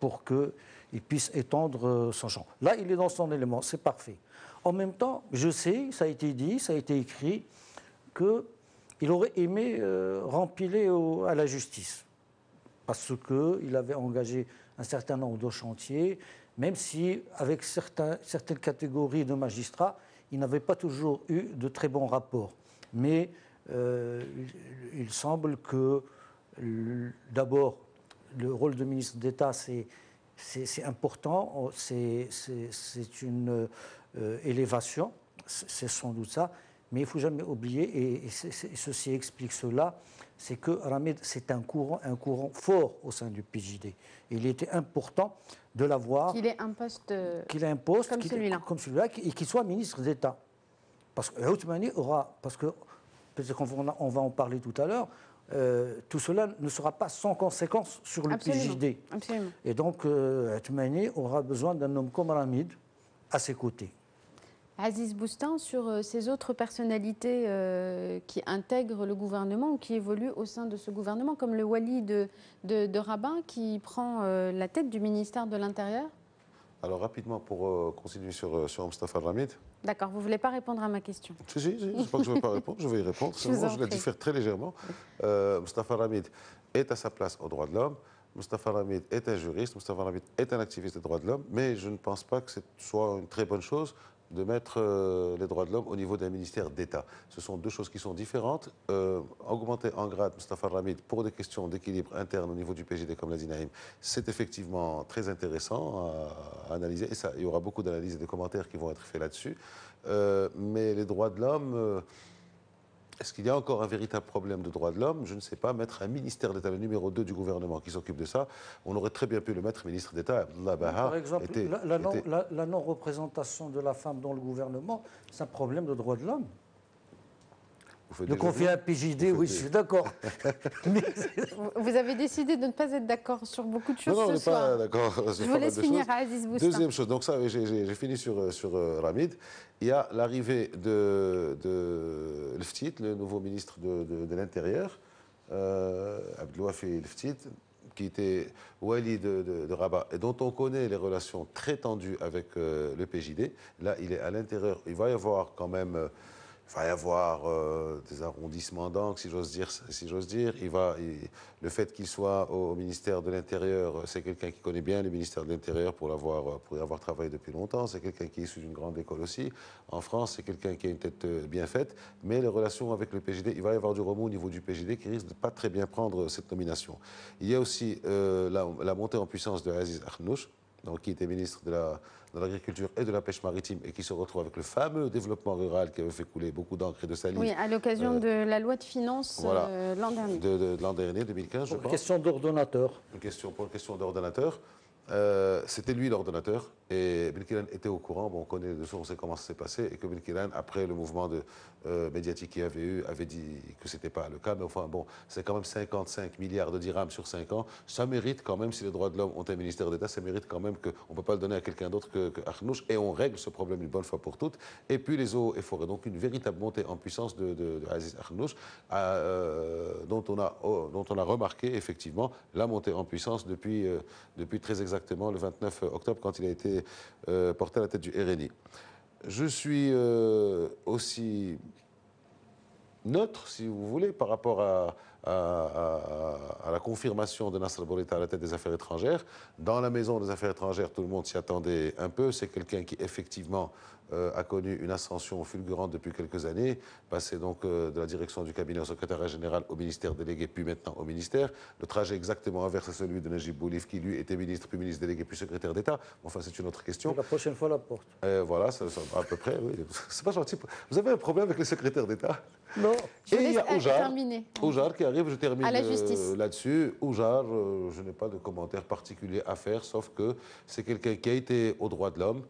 pour qu'il puisse étendre son champ. Là, il est dans son élément, c'est parfait. En même temps, je sais, ça a été dit, ça a été écrit, qu'il aurait aimé rempiler à la justice, parce qu'il avait engagé un certain nombre de chantiers, même si, avec certaines catégories de magistrats, il n'avait pas toujours eu de très bons rapports. Mais il semble que, d'abord, le rôle de ministre d'État, c'est important, c'est une élévation, c'est sans doute ça, mais il ne faut jamais oublier, et ceci explique cela, c'est que Ramid, c'est un courant fort au sein du PJD. Il était important de l'avoir. Qu'il ait un poste comme celui-là et qu'il soit ministre d'État. Parce que Othmani aura, parce que peut-être qu'on va en parler tout à l'heure, tout cela ne sera pas sans conséquence sur le PJD. Absolument. Et donc, Toumani aura besoin d'un homme comme Ramid à ses côtés. Aziz Boustan, sur ces autres personnalités qui intègrent le gouvernement ou qui évoluent au sein de ce gouvernement, comme le Wali de Rabat qui prend la tête du ministère de l'Intérieur. Alors rapidement, pour continuer sur Mostafa Ramid. D'accord, vous ne voulez pas répondre à ma question? Si, je ne sais pas que je ne vais pas répondre, je vais y répondre. Je la diffère très légèrement. Mostafa Ramid est à sa place aux droits de l'homme. Mostafa Ramid est un juriste, Mostafa Ramid est un activiste des droits de l'homme, mais je ne pense pas que ce soit une très bonne chose de mettre les droits de l'homme au niveau d'un ministère d'État. Ce sont deux choses qui sont différentes. Augmenter en grade Mostafa Ramid pour des questions d'équilibre interne au niveau du PJD, comme l'a dit Naïm, c'est effectivement très intéressant à analyser. Et ça, il y aura beaucoup d'analyses et de commentaires qui vont être faits là-dessus. Mais les droits de l'homme... Est-ce qu'il y a encore un véritable problème de droits de l'homme? Je ne sais pas. Mettre un ministère d'État, le numéro 2 du gouvernement qui s'occupe de ça, on aurait très bien pu le mettre ministre d'État. Par exemple, la non-représentation de la femme dans le gouvernement, c'est un problème de droits de l'homme. Le confier à PJD, oui, je suis d'accord. Vous avez décidé de ne pas être d'accord sur beaucoup de choses ce soir. Non, on n'est pas d'accord. Je vous laisse finir à Aziz Boustan. Deuxième chose, donc ça, j'ai fini sur Ramid. Il y a l'arrivée de Leftit, le nouveau ministre de l'Intérieur, Abdelouafi Leftit, qui était Wali de Rabat, et dont on connaît les relations très tendues avec le PJD. Là, il est à l'intérieur. Il va y avoir quand même... Il va y avoir des arrondissements d'encre, si j'ose dire. Le fait qu'il soit au ministère de l'Intérieur, c'est quelqu'un qui connaît bien le ministère de l'Intérieur pour y avoir travaillé depuis longtemps. C'est quelqu'un qui est issu d'une grande école aussi. En France, c'est quelqu'un qui a une tête bien faite. Mais les relations avec le PJD, il va y avoir du remous au niveau du PJD qui risque de pas très bien prendre cette nomination. Il y a aussi la montée en puissance de Aziz Akhnouch, donc, qui était ministre de l'Agriculture et de la Pêche maritime et qui se retrouve avec le fameux développement rural qui avait fait couler beaucoup d'encre et de salive. Oui, à l'occasion de la loi de finances l'an dernier. De l'an dernier, 2015, je pense. Question d'ordonnateur. Pour une question d'ordonnateur. C'était lui l'ordonnateur et Belkilan était au courant. Bon, on sait comment ça s'est passé et que Belkilan, après le mouvement médiatique qu'il y avait eu, avait dit que c'était pas le cas. Mais enfin, bon, c'est quand même 55 milliards de dirhams sur 5 ans. Ça mérite quand même, si les droits de l'homme ont un ministère d'État, ça mérite quand même qu'on ne peut pas le donner à quelqu'un d'autre que Akhnouch et on règle ce problème une bonne fois pour toutes. Et puis les eaux et forêts. Donc une véritable montée en puissance de Aziz Akhnouch dont on a remarqué effectivement la montée en puissance depuis très exactement le 29 octobre quand il a été porté à la tête du RNI. Je suis aussi neutre, si vous voulez, par rapport à la confirmation de Nasser Bourita à la tête des affaires étrangères. Dans la maison des affaires étrangères, tout le monde s'y attendait un peu. C'est quelqu'un qui, effectivement, a connu une ascension fulgurante depuis quelques années, passé donc de la direction du cabinet au secrétariat général au ministère délégué, puis maintenant au ministère. Le trajet exactement inverse à celui de Najib Boulif, qui lui était ministre, puis ministre délégué, puis secrétaire d'État. Enfin, c'est une autre question. La prochaine fois, la porte. Voilà, à peu près, oui. C'est pas gentil. Vous avez un problème avec les secrétaires d'État? Non. Et il y a Oujar qui arrive, je termine là-dessus. Oujar, je n'ai pas de commentaire particulier à faire, sauf que c'est quelqu'un qui a été aux droits de l'homme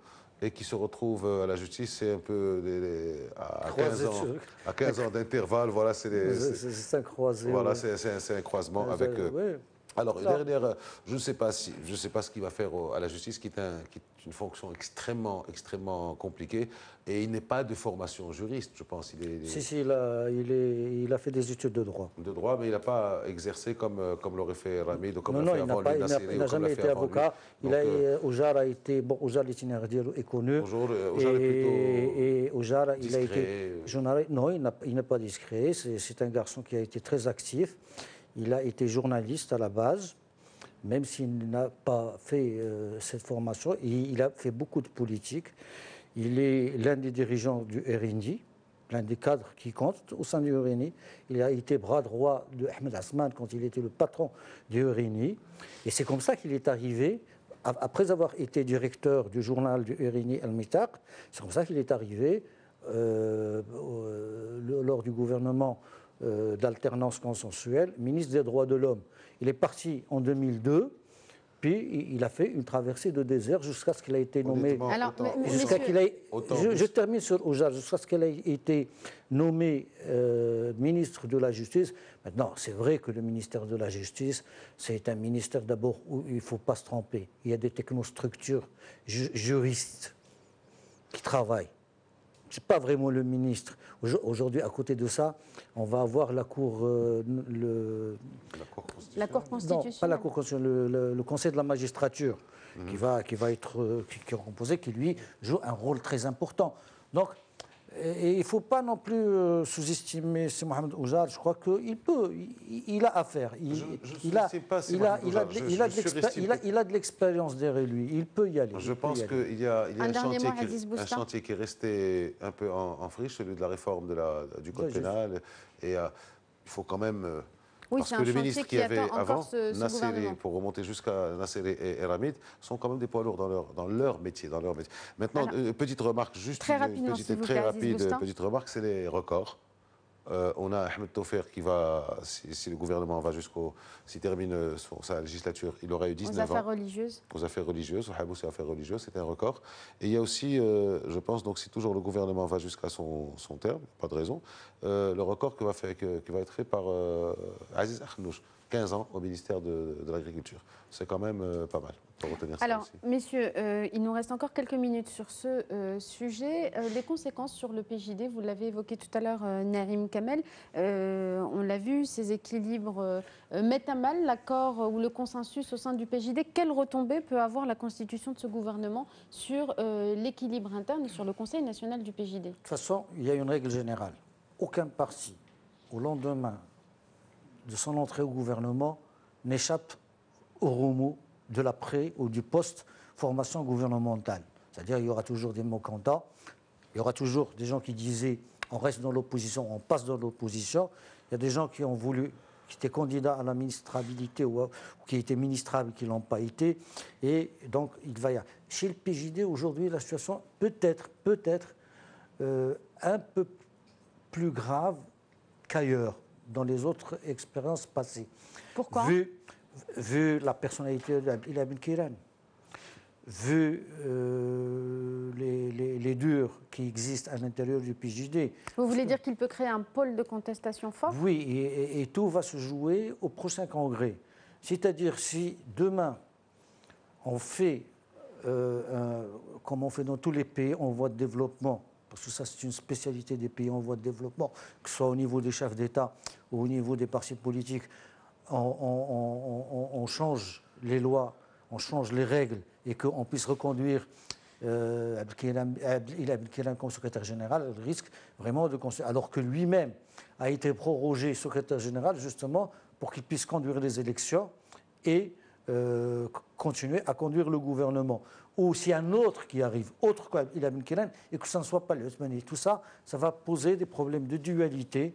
et qui se retrouve à la justice. C'est un peu à 15 ans d'intervalle. Voilà, c'est un croisé. Voilà, c'est un croisement avec. Alors, une dernière, je ne sais pas ce qu'il va faire à la justice, qui est une fonction extrêmement compliquée, et il n'est pas de formation juriste, je pense. Si, il a fait des études de droit. De droit, mais il n'a pas exercé comme l'aurait fait Ramid ou comme l'a fait avant lui, Nassiri. Il n'a jamais été avocat. Oujar a été, Oujar l'itinéraire est connu. Oujar est plutôt Oujar, discret. Il a été journaliste. Non, il n'est pas discret. C'est un garçon qui a été très actif. Il a été journaliste à la base, même s'il n'a pas fait cette formation. Il a fait beaucoup de politique. Il est l'un des dirigeants du RNI, l'un des cadres qui comptent au sein du RNI. Il a été bras droit de Ahmed Asman quand il était le patron du RNI. Et c'est comme ça qu'il est arrivé, après avoir été directeur du journal du RNI Al-Mitaq, c'est comme ça qu'il est arrivé lors du gouvernement d'alternance consensuelle, ministre des droits de l'homme. Il est parti en 2002 Puis il a fait une traversée de désert jusqu'à ce qu'il ait été nommé. Alors, je termine sur Oujar, jusqu'à ce qu'il ait été nommé ministre de la Justice. Maintenant, c'est vrai que le ministère de la Justice, c'est un ministère d'abord où il ne faut pas se tromper. Il y a des technostructures juristes qui travaillent. Ce n'est pas vraiment le ministre. Aujourd'hui, à côté de ça, on va avoir la Cour... La Cour constitutionnelle. Non, pas la Cour constitutionnelle, le Conseil de la magistrature, qui va être composé, qui lui joue un rôle très important. Donc, et il ne faut pas non plus sous-estimer C. Mohamed Oujar. Je crois qu'il a affaire. Il a de l'expérience derrière lui. Il peut y aller. Je pense qu'il y a un chantier qui est resté un peu en friche, celui de la réforme du Code pénal. Et il faut quand même... Parce que les ministres qui avaient avant, pour remonter jusqu'à Nasser et Ramid, sont quand même des poids lourds dans leur métier. Maintenant, petite remarque, juste très rapidement, très rapide, petite remarque, c'est les records. On a Ahmed Taufer qui va, si le gouvernement va s'il termine sa législature, il aurait eu 19 ans. Aux affaires religieuses. Aux affaires religieuses, aux habous et affaires religieuses, c'est un record. Et il y a aussi, je pense, donc si toujours le gouvernement va jusqu'à son terme, pas de raison, le record qui va être fait par Aziz Akhnouch, 15 ans au ministère de l'Agriculture. C'est quand même pas mal pour retenir ça. Alors, aussi. messieurs, il nous reste encore quelques minutes sur ce sujet. Les conséquences sur le PJD, vous l'avez évoqué tout à l'heure, Naïm Kamel. On l'a vu, ces équilibres mettent à mal l'accord ou le consensus au sein du PJD. Quelle retombée peut avoir la constitution de ce gouvernement sur l'équilibre interne et sur le Conseil national du PJD? De toute façon, il y a une règle générale. Aucun parti, au lendemain de son entrée au gouvernement, n'échappe au remous de l'après ou du post-formation gouvernementale. C'est-à-dire qu'il y aura toujours des mécontents, il y aura toujours des gens qui disaient on reste dans l'opposition, on passe dans l'opposition. Il y a des gens qui ont voulu, qui étaient candidats à la ministrabilité ou qui étaient ministrables, qui ne l'ont pas été. Et donc, il va y avoir. Chez le PJD, aujourd'hui, la situation peut-être un peu plus grave qu'ailleurs, dans les autres expériences passées. Pourquoi ? Vu la personnalité d'Abdel Kiran, vu les durs qui existent à l'intérieur du PJD. Vous voulez dire qu'il peut créer un pôle de contestation fort ? Oui, et tout va se jouer au prochain congrès. C'est-à-dire si demain on fait, comme on fait dans tous les pays en voie de développement, parce que ça c'est une spécialité des pays en voie de développement, que ce soit au niveau des chefs d'État ou au niveau des partis politiques, on change les lois, on change les règles et qu'on puisse reconduire Abdel Kiran comme secrétaire général, il risque vraiment de construire. Alors que lui-même a été prorogé secrétaire général justement pour qu'il puisse conduire les élections et continuer à conduire le gouvernement. Ou s'il y a un autre qui arrive, autre qu'Abdel Kiran, et que ça ne soit pas le Othmani. Tout ça, ça va poser des problèmes de dualité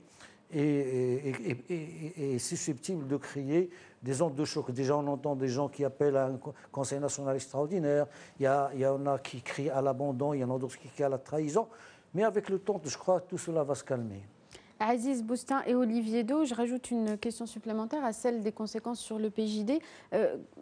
et susceptible de créer des ondes de choc. Déjà, on entend des gens qui appellent à un Conseil national extraordinaire, il y en a qui crient à l'abandon, il y en a d'autres qui crient à la trahison. Mais avec le temps, je crois que tout cela va se calmer. Aziz Boustin et Olivier Do, je rajoute une question supplémentaire à celle des conséquences sur le PJD.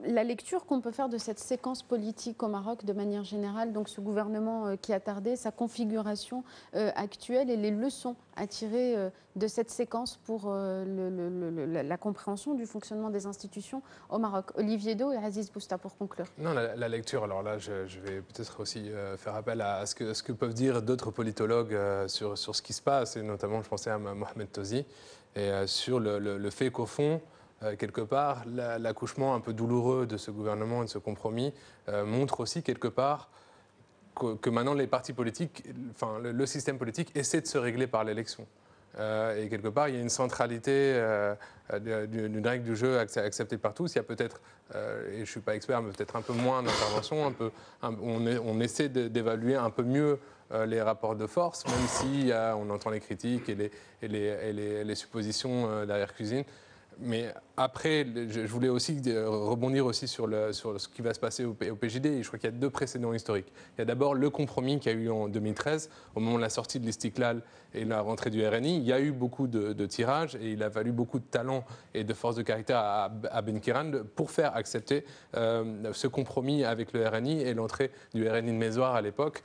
La lecture qu'on peut faire de cette séquence politique au Maroc de manière générale, donc ce gouvernement qui a tardé, sa configuration actuelle et les leçons à tirer de cette séquence pour la compréhension du fonctionnement des institutions au Maroc. Olivier Do et Aziz Boustin pour conclure. Non, la lecture, alors là je vais peut-être aussi faire appel à ce que peuvent dire d'autres politologues sur ce qui se passe, et notamment je pensais à Mohamed Tozi, et sur le fait qu'au fond, quelque part, l'accouchement un peu douloureux de ce gouvernement et de ce compromis montre aussi quelque part que maintenant les partis politiques, enfin le système politique essaie de se régler par l'élection. Et quelque part, il y a une centralité d'une règle du jeu acceptée par tous. Il y a peut-être, et je ne suis pas expert, mais peut-être un peu moins d'intervention, on essaie d'évaluer un peu mieux les rapports de force, même si on entend les critiques et les suppositions d'arrière-cuisine. Mais après, je voulais aussi rebondir aussi sur ce qui va se passer au PJD. Et je crois qu'il y a deux précédents historiques. Il y a d'abord le compromis qu'il y a eu en 2013, au moment de la sortie de l'Istiklal et la rentrée du RNI. Il y a eu beaucoup de tirages et il a fallu beaucoup de talent et de force de caractère à Benkiran pour faire accepter ce compromis avec le RNI et l'entrée du RNI de Mézoir à l'époque,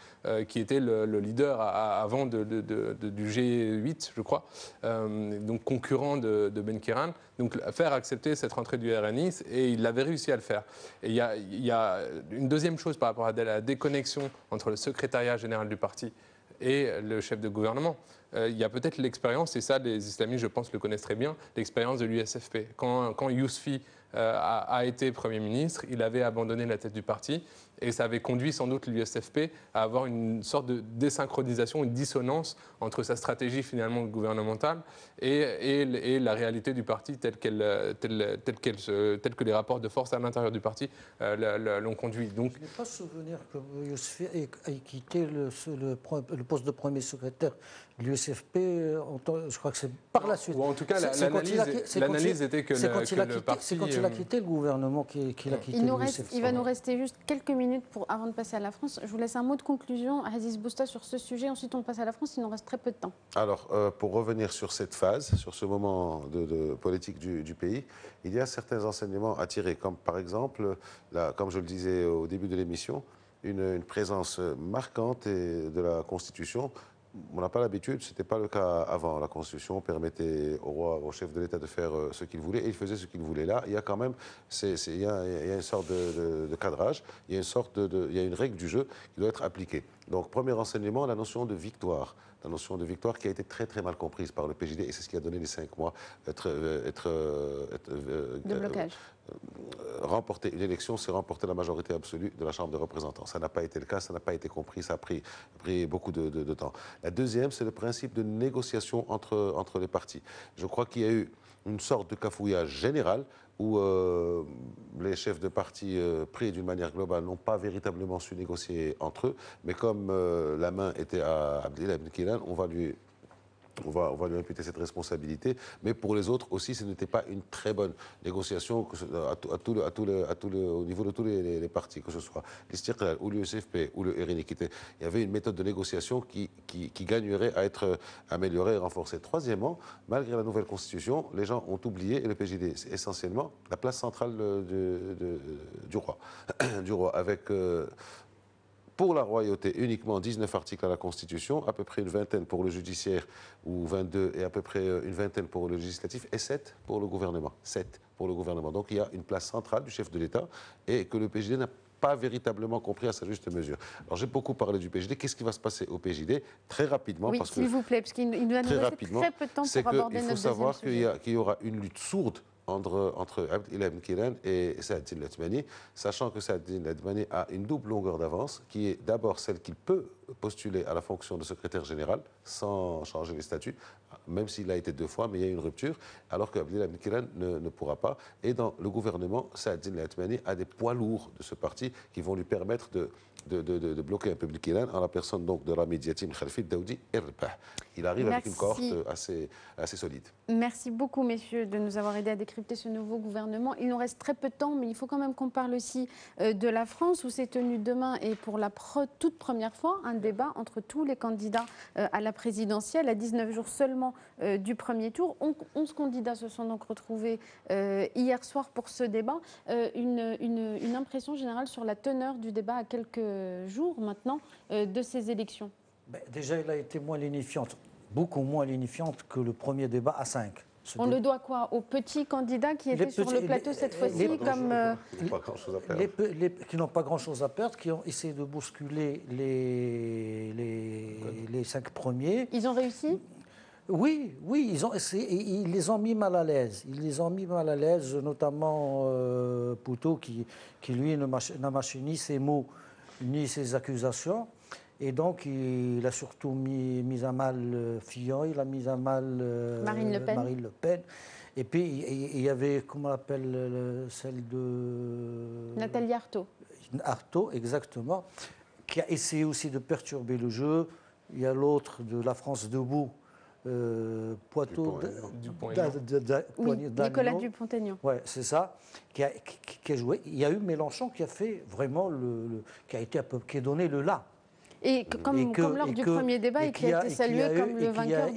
qui était le leader avant du G8, je crois, donc concurrent de Benkiran. Donc faire accepter cette rentrée du RNI, et il avait réussi à le faire. Et il y a une deuxième chose par rapport à la déconnexion entre le secrétariat général du parti et le chef de gouvernement. Il y a peut-être l'expérience, et ça les islamistes je pense le connaissent très bien, l'expérience de l'USFP. Quand Yousfi a été Premier ministre, il avait abandonné la tête du parti, et ça avait conduit sans doute l'USFP à avoir une sorte de désynchronisation, une dissonance entre sa stratégie finalement gouvernementale et la réalité du parti telle que les rapports de force à l'intérieur du parti l'ont conduit. Donc, je n'ai pas souvenir que Yousfi ait quitté le poste de Premier secrétaire de l'USFP. Je crois que c'est par la suite. Ou en tout cas, l'analyse était que le parti... C'est quand il a quitté le gouvernement qu'il a quitté l'USFP. Il va nous rester juste quelques minutes avant de passer à la France. Je vous laisse un mot de conclusion, Aziz Bousta, sur ce sujet. Ensuite, on passe à la France. Il nous reste très peu de temps. Alors, pour revenir sur cette phase, sur ce moment de politique du pays, il y a certains enseignements à tirer, comme par exemple, comme je le disais au début de l'émission, une présence marquante de la Constitution. On n'a pas l'habitude, ce n'était pas le cas avant. La Constitution permettait au roi, au chef de l'État de faire ce qu'il voulait, et il faisait ce qu'il voulait. Là, il y a quand même il y a une sorte de cadrage, il y a une règle du jeu qui doit être appliquée. Donc, premier enseignement, la notion de victoire. La notion de victoire qui a été très très mal comprise par le PJD, et c'est ce qui a donné les 5 mois de blocage. Remporter une élection, c'est remporter la majorité absolue de la Chambre des représentants. Ça n'a pas été le cas, ça n'a pas été compris, ça a pris beaucoup de temps. La deuxième, c'est le principe de négociation entre les partis. Je crois qu'il y a eu une sorte de cafouillage général où les chefs de parti pris d'une manière globale n'ont pas véritablement su négocier entre eux, mais comme la main était à Abdellah Benkiran, on va lui imputer cette responsabilité, mais pour les autres aussi, ce n'était pas une très bonne négociation au niveau de tous les partis, que ce soit l'Istiqlal ou l'USFP ou le RNI. Il y avait une méthode de négociation qui gagnerait à être améliorée et renforcée. Troisièmement, malgré la nouvelle constitution, les gens ont oublié, et le PJD, c'est essentiellement la place centrale du roi, avec... pour la royauté, uniquement 19 articles à la Constitution, à peu près une vingtaine pour le judiciaire, ou 22, et à peu près une vingtaine pour le législatif, et 7 pour le gouvernement. 7 pour le gouvernement. Donc il y a une place centrale du chef de l'État, et que le PJD n'a pas véritablement compris à sa juste mesure. Alors j'ai beaucoup parlé du PJD. Qu'est-ce qui va se passer au PJD? Très rapidement, oui, s'il vous plaît, parce qu'il nous reste très peu de temps pour aborder notre deuxième sujet. Il faut savoir qu'il y aura une lutte sourde entre Abdellah Benkiran et Saadine Latmani, sachant que Saadine Latmani a une double longueur d'avance, qui est d'abord celle qu'il peut postuler à la fonction de secrétaire général sans changer les statuts, même s'il a été 2 fois, mais il y a une rupture, alors qu'Abdellah Benkiran ne pourra pas. Et dans le gouvernement, Saadine Latmani a des poids lourds de ce parti qui vont lui permettre de bloquer un peu Benkiran, en la personne donc de Rami Yatim Khalfi Daoudi Erbah. Il arrive avec une cohorte assez solide. Merci beaucoup, messieurs, de nous avoir aidés à décrypter ce nouveau gouvernement. Il nous reste très peu de temps, mais il faut quand même qu'on parle aussi de la France, où s'est tenu demain et pour la toute première fois un débat entre tous les candidats à la présidentielle, à 19 jours seulement du premier tour. 11 candidats se sont donc retrouvés hier soir pour ce débat. Une impression générale sur la teneur du débat à quelques jours maintenant de ces élections. Déjà, elle a été moins lénifiante, beaucoup moins lénifiante que le premier débat à 5. On le doit quoi? Aux petits candidats qui étaient sur le plateau cette fois-ci comme... Qui n'ont pas grand-chose à perdre, qui ont essayé de bousculer les 5 premiers. Ils ont réussi? Oui, ils ont essayé, ils les ont mis mal à l'aise. Ils les ont mis mal à l'aise, notamment Poutot, qui lui n'a mâché ni ses mots, ni ses accusations. Et donc, il a surtout mis à mal Fillon, il a mis à mal Marine Le Pen. Et puis, il y avait, comment on appelle, celle de... Nathalie Arthaud. Arthaud, exactement, qui a essayé aussi de perturber le jeu. Il y a l'autre de La France Debout, Poitou, oui, Nicolas Dupont-Aignan. Ouais, c'est ça, qui a joué. Il y a eu Mélenchon qui a fait vraiment qui a donné le là. Et comme lors du premier débat, et qui a été salué comme le vainqueur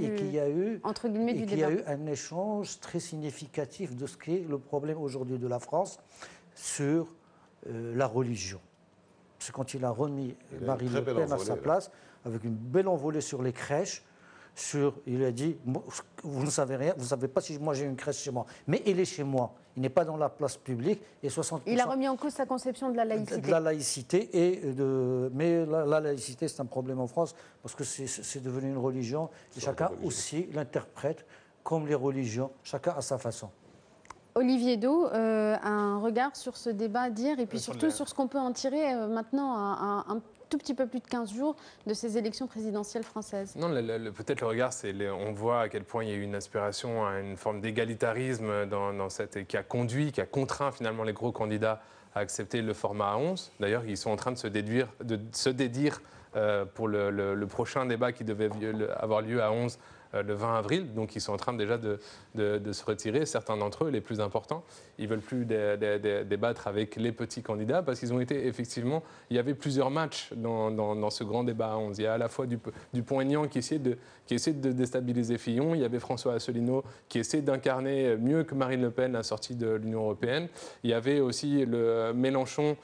entre guillemets du débat. Il y a eu un échange très significatif de ce qu'est le problème aujourd'hui de la France sur la religion. C'est quand il a remis Marine Le Pen à sa place, avec une belle envolée sur les crèches. Il a dit, vous ne savez rien, vous ne savez pas si moi j'ai une crèche chez moi, mais elle est chez moi, il n'est pas dans la place publique. Et 60%, il a remis en cause sa conception de la laïcité. De la laïcité, mais la laïcité c'est un problème en France, parce que c'est devenu une religion, et chacun aussi l'interprète comme les religions, chacun à sa façon. Olivier Daud, un regard sur ce débat d'hier, et puis surtout sur ce qu'on peut en tirer maintenant un tout petit peu plus de 15 jours de ces élections présidentielles françaises. Non, peut-être le regard, on voit à quel point il y a eu une aspiration à une forme d'égalitarisme qui a contraint finalement les gros candidats à accepter le format à 11. D'ailleurs, ils sont en train de se dédire pour le prochain débat qui devait avoir lieu à 11 le 20 avril. Donc, ils sont en train déjà de se retirer. Certains d'entre eux, les plus importants, ils ne veulent plus débattre avec les petits candidats parce qu'ils ont été effectivement... Il y avait plusieurs matchs dans ce grand débat à 11. Il y a à la fois Dupont-Aignan qui essayait de déstabiliser Fillon. Il y avait François Asselineau qui essayait d'incarner mieux que Marine Le Pen la sortie de l'Union européenne. Il y avait aussi le Mélenchon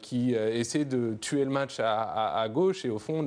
qui essayait de tuer le match à gauche et au fond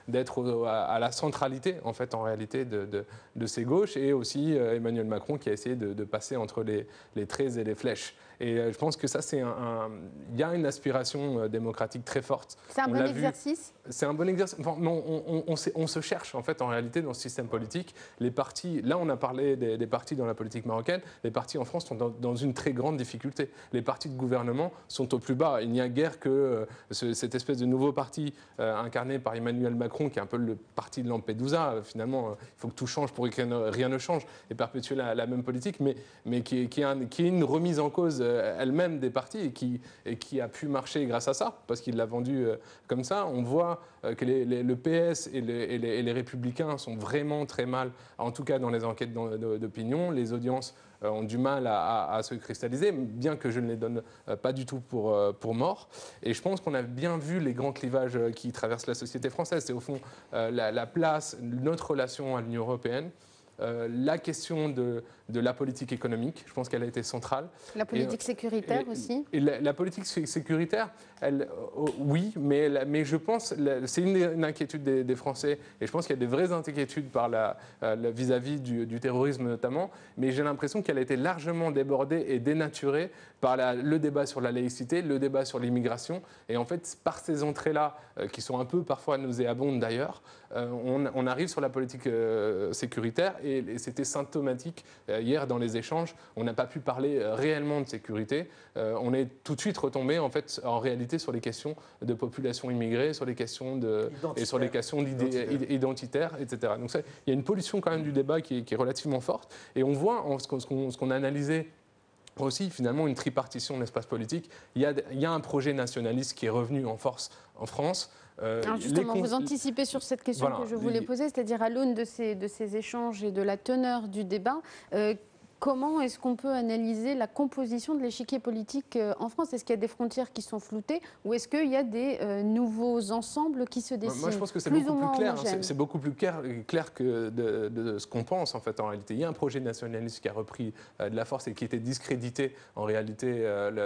d'être à la centralité, en fait, en réalité, de ces gauches, et aussi Emmanuel Macron qui a essayé de passer entre les traits et les flèches. Et je pense que ça, il y a une aspiration démocratique très forte. C'est un bon exercice. C'est un bon exercice. Enfin, on se cherche, en fait, en réalité, dans ce système politique. Les partis, là, on a parlé des partis dans la politique marocaine. Les partis en France sont dans une très grande difficulté. Les partis de gouvernement sont au plus bas. Il n'y a guère que cette espèce de nouveau parti incarné par Emmanuel Macron, qui est un peu le parti de Lampedusa. Finalement, il faut que tout change pour que rien ne change et perpétuer la même politique, mais qui est une remise en cause elle-même des partis et qui a pu marcher grâce à ça, parce qu'il l'a vendu comme ça. On voit que le PS et les Républicains sont vraiment très mal, en tout cas dans les enquêtes d'opinion. Les audiences ont du mal à se cristalliser, bien que je ne les donne pas du tout pour morts. Et je pense qu'on a bien vu les grands clivages qui traversent la société française. C'est au fond la place, notre relation à l'Union européenne, la question de la politique économique, je pense qu'elle a été centrale. La politique sécuritaire aussi. Et la politique sécuritaire, oui, mais je pense, c'est une inquiétude des Français, et je pense qu'il y a des vraies inquiétudes vis-à-vis du terrorisme notamment, mais j'ai l'impression qu'elle a été largement débordée et dénaturée par le débat sur la laïcité, le débat sur l'immigration, et en fait, par ces entrées-là, qui sont un peu parfois nauséabondes d'ailleurs, on arrive sur la politique sécuritaire. Et c'était symptomatique hier dans les échanges. On n'a pas pu parler réellement de sécurité. On est tout de suite retombé en réalité sur les questions de population immigrée, sur les questions identitaires, etc. Donc il y a une pollution quand même du débat qui est relativement forte. Et on voit ce qu'on a analysé aussi finalement une tripartition de l'espace politique. Il y a un projet nationaliste qui est revenu en force en France. Alors justement, vous anticipez sur cette question que je voulais poser, c'est-à-dire à l'aune de ces échanges et de la teneur du débat, comment est-ce qu'on peut analyser la composition de l'échiquier politique en France? Est-ce qu'il y a des frontières qui sont floutées ou est-ce qu'il y a des nouveaux ensembles qui se dessinent? Moi, je pense que c'est beaucoup plus clair. C'est beaucoup plus clair que de ce qu'on pense, en fait, en réalité. Il y a un projet nationaliste qui a repris de la force et qui était discrédité, en réalité,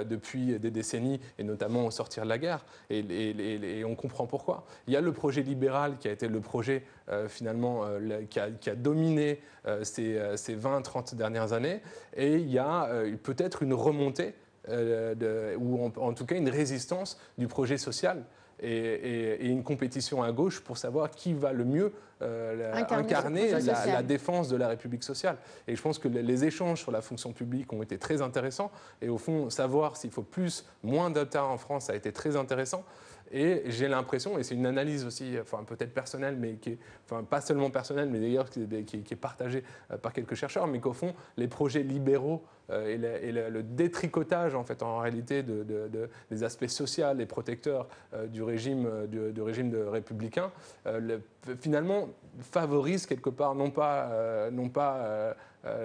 depuis des décennies, et notamment au sortir de la guerre. Et on comprend pourquoi. Il y a le projet libéral qui a été le projet, finalement, qui a dominé ces 20-30 dernières années. Et il y a peut-être une remontée, ou en tout cas une résistance du projet social et une compétition à gauche pour savoir qui va le mieux incarner la défense de la République sociale. Et je pense que les échanges sur la fonction publique ont été très intéressants. Et au fond, savoir s'il faut moins d'État en France a été très intéressant. Et j'ai l'impression, et c'est une analyse aussi, enfin, peut-être personnelle, mais qui est, enfin, pas seulement personnelle, mais d'ailleurs qui est partagée par quelques chercheurs, mais qu'au fond, les projets libéraux et le détricotage, en fait, en réalité, des aspects sociaux et protecteurs du régime républicain, finalement, favorisent quelque part, non pas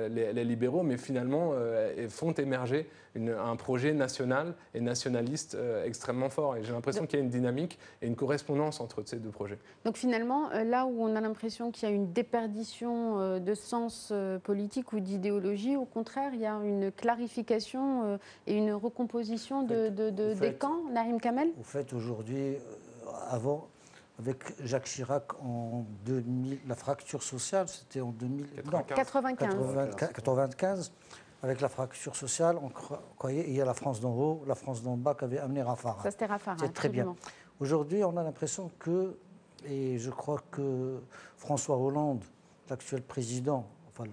les libéraux, mais finalement font émerger un projet national et nationaliste extrêmement fort. Et j'ai l'impression qu'il y a une dynamique et une correspondance entre ces deux projets. Donc finalement, là où on a l'impression qu'il y a une déperdition de sens politique ou d'idéologie, au contraire, il y a une clarification et une recomposition des camps, Naïm Kamel? Au fait, aujourd'hui, avant, avec Jacques Chirac en 2000, la fracture sociale, c'était en 1995. Avec la fracture sociale, on croyait il y a la France d'en haut, la France d'en bas qui avait amené Raffarin. Ça, c'était Raffarin. C'est très bien. Aujourd'hui, on a l'impression que, et je crois que François Hollande, l'actuel président, enfin,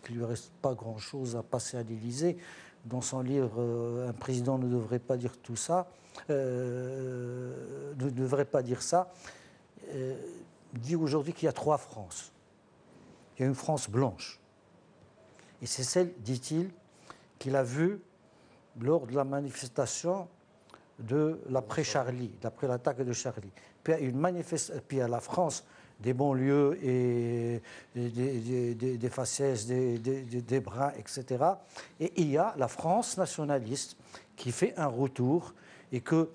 qu'il ne lui reste pas grand-chose à passer à l'Élysée, dans son livre « Un président ne devrait pas dire tout ça », ne devrait pas dire ça, dit aujourd'hui qu'il y a 3 Frances. Il y a une France blanche. Et c'est celle, dit-il, qu'il a vue lors de la manifestation de l'après-Charlie, d'après l'attaque de Charlie. Puis il y a la France des banlieues et des faciès, des brins, etc. Et il y a la France nationaliste qui fait un retour et que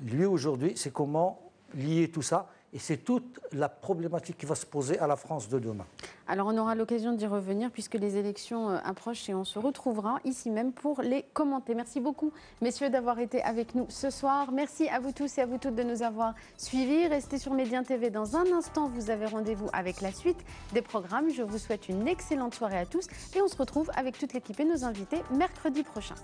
lui aujourd'hui, c'est comment lier tout ça. Et c'est toute la problématique qui va se poser à la France de demain. Alors on aura l'occasion d'y revenir puisque les élections approchent et on se retrouvera ici même pour les commenter. Merci beaucoup messieurs d'avoir été avec nous ce soir. Merci à vous tous et à vous toutes de nous avoir suivis. Restez sur Médien TV dans un instant. Vous avez rendez-vous avec la suite des programmes. Je vous souhaite une excellente soirée à tous et on se retrouve avec toute l'équipe et nos invités mercredi prochain.